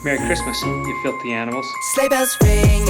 Merry Christmas, you filthy animals. Sleigh bells ringing,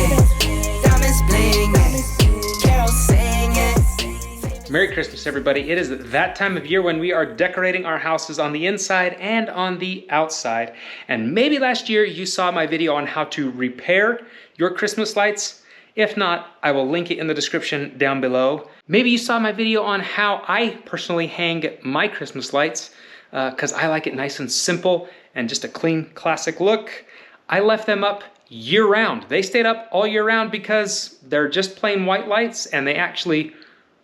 diamonds blinging, carols singing. Merry Christmas, everybody. It is that time of year when we are decorating our houses on the inside and on the outside. And maybe last year you saw my video on how to repair your Christmas lights. If not, I will link it in the description down below. Maybe you saw my video on how I personally hang my Christmas lights because I like it nice and simple and just a clean, classic look. I left them up year round. They stayed up all year round because they're just plain white lights and they actually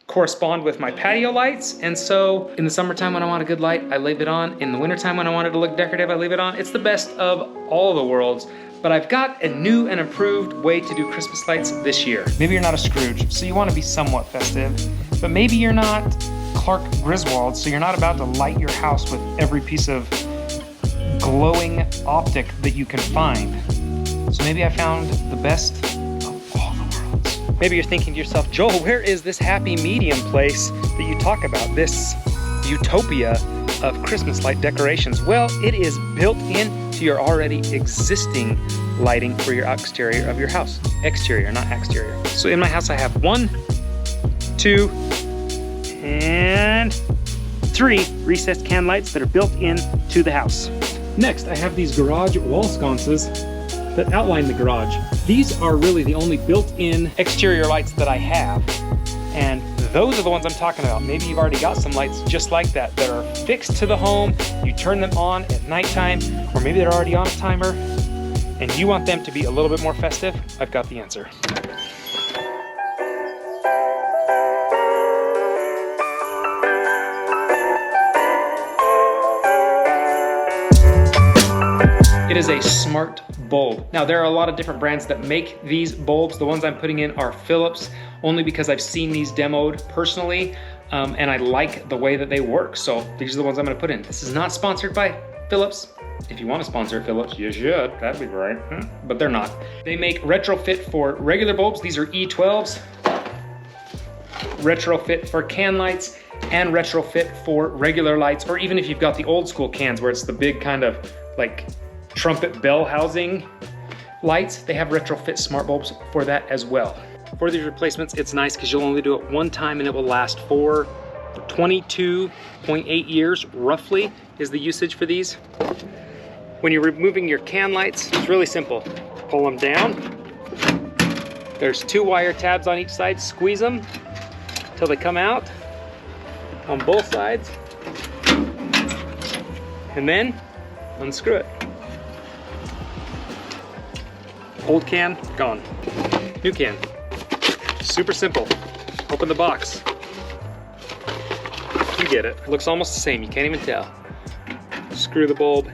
correspond with my patio lights. And so in the summertime when I want a good light, I leave it on. In the wintertime when I want it to look decorative, I leave it on. It's the best of all the worlds. But I've got a new and improved way to do Christmas lights this year. Maybe you're not a Scrooge, so you want to be somewhat festive. But maybe you're not Clark Griswold, so you're not about to light your house with every piece of glowing optic that you can find. So maybe I found the best of all the worlds. Maybe you're thinking to yourself, Joel, where is this happy medium place that you talk about, this utopia of Christmas light decorations? Well, it is built into your already existing lighting for your exterior of your house. Exterior, not exterior. So in my house I have 1, 2, and 3 recessed can lights that are built into the house. Next, I have these garage wall sconces that outline the garage. These are really the only built-in exterior lights that I have, and those are the ones I'm talking about. Maybe you've already got some lights just like that are fixed to the home. You turn them on at nighttime, or maybe they're already on a timer, and you want them to be a little bit more festive. I've got the answer. It is a smart bulb. Now there are a lot of different brands that make these bulbs. The ones I'm putting in are Philips, only because I've seen these demoed personally, and I like the way that they work. So these are the ones I'm gonna put in. This is not sponsored by Philips. If you want to sponsor Philips, you should, that'd be great, but they're not. They make retrofit for regular bulbs. These are E12s, retrofit for can lights, and retrofit for regular lights, or even if you've got the old school cans where it's the big kind of like trumpet bell housing lights, they have retrofit smart bulbs for that as well. For these replacements, it's nice because you'll only do it one time and it will last for 22.8 years, roughly, is the usage for these. When you're removing your can lights, it's really simple. Pull them down. There's 2 wire tabs on each side. Squeeze them till they come out on both sides. And then unscrew it. Old can, gone. New can. Super simple. Open the box. You get it. Looks almost the same, you can't even tell. Screw the bulb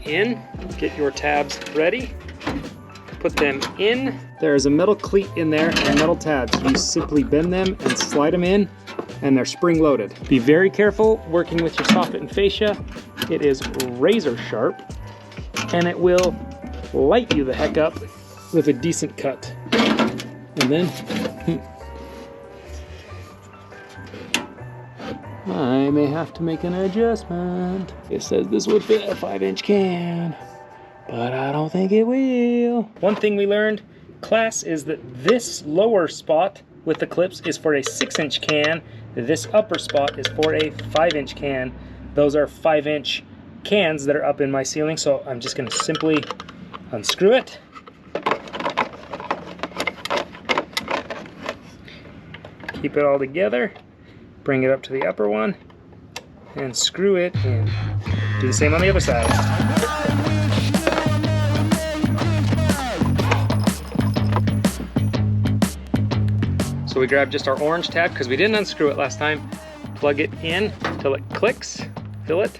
in, get your tabs ready, put them in. There is a metal cleat in there and metal tabs. You simply bend them and slide them in, and they're spring loaded. Be very careful working with your soffit and fascia. It is razor sharp, and it will light you the heck up with a decent cut. And then I may have to make an adjustment. It says this would fit a 5-inch can, but I don't think it will. One thing we learned class is that this lower spot with the clips is for a 6-inch can. This upper spot is for a 5-inch can. Those are 5-inch cans that are up in my ceiling, so I'm just gonna simply unscrew it. Keep it all together, bring it up to the upper one, and screw it in. Do the same on the other side. So we grab just our orange tab, because we didn't unscrew it last time, plug it in till it clicks, fill it.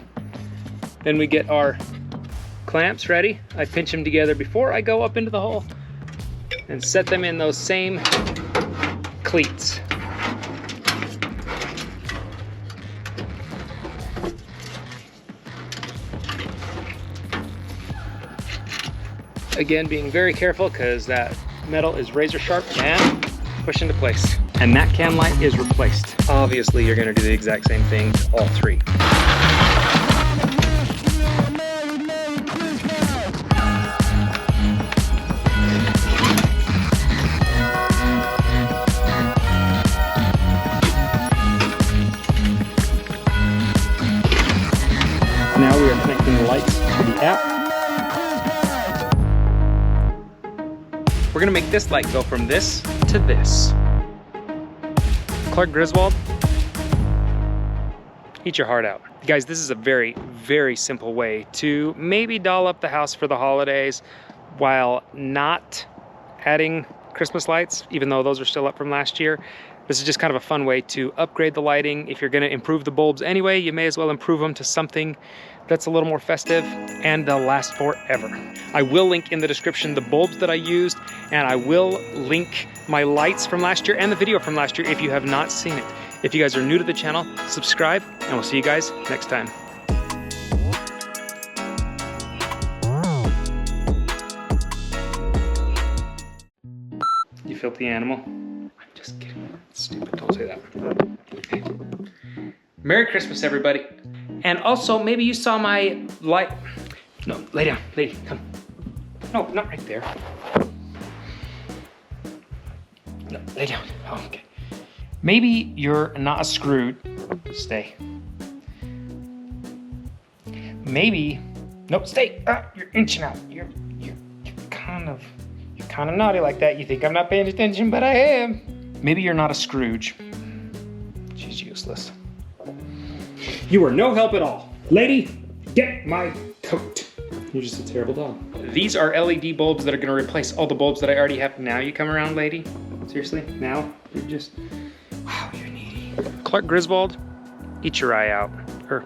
Then we get our clamps ready. I pinch them together before I go up into the hole and set them in those same cleats. Again, being very careful because that metal is razor sharp, and push into place. And that can light is replaced. Obviously, you're gonna do the exact same thing to all 3. We're gonna make this light go from this to this. Clark Griswold, eat your heart out. Guys, this is a very, very simple way to maybe doll up the house for the holidays while not adding Christmas lights, even though those are still up from last year. This is just kind of a fun way to upgrade the lighting. If you're gonna improve the bulbs anyway, you may as well improve them to something that's a little more festive, and they'll last forever. I will link in the description the bulbs that I used, and I will link my lights from last year and the video from last year if you have not seen it. If you guys are new to the channel, subscribe, and we'll see you guys next time. You filthy animal. I'm just kidding. That's stupid. Don't say that. Okay. Merry Christmas, everybody. And also, maybe you saw my light. No, lay down. Lady, come. No, not right there. No, lay down. Oh, okay. Maybe you're not a Scrooge. Stay. Maybe. Nope, stay. You're inching out. You're kind of naughty like that. You think I'm not paying attention, but I am. Maybe you're not a Scrooge. She's useless. You are no help at all. Lady, get my coat. You're just a terrible dog. These are LED bulbs that are gonna replace all the bulbs that I already have. Now you come around, lady? Seriously? Now? You're just, wow, you're needy. Clark Griswold, eat your eye out. Or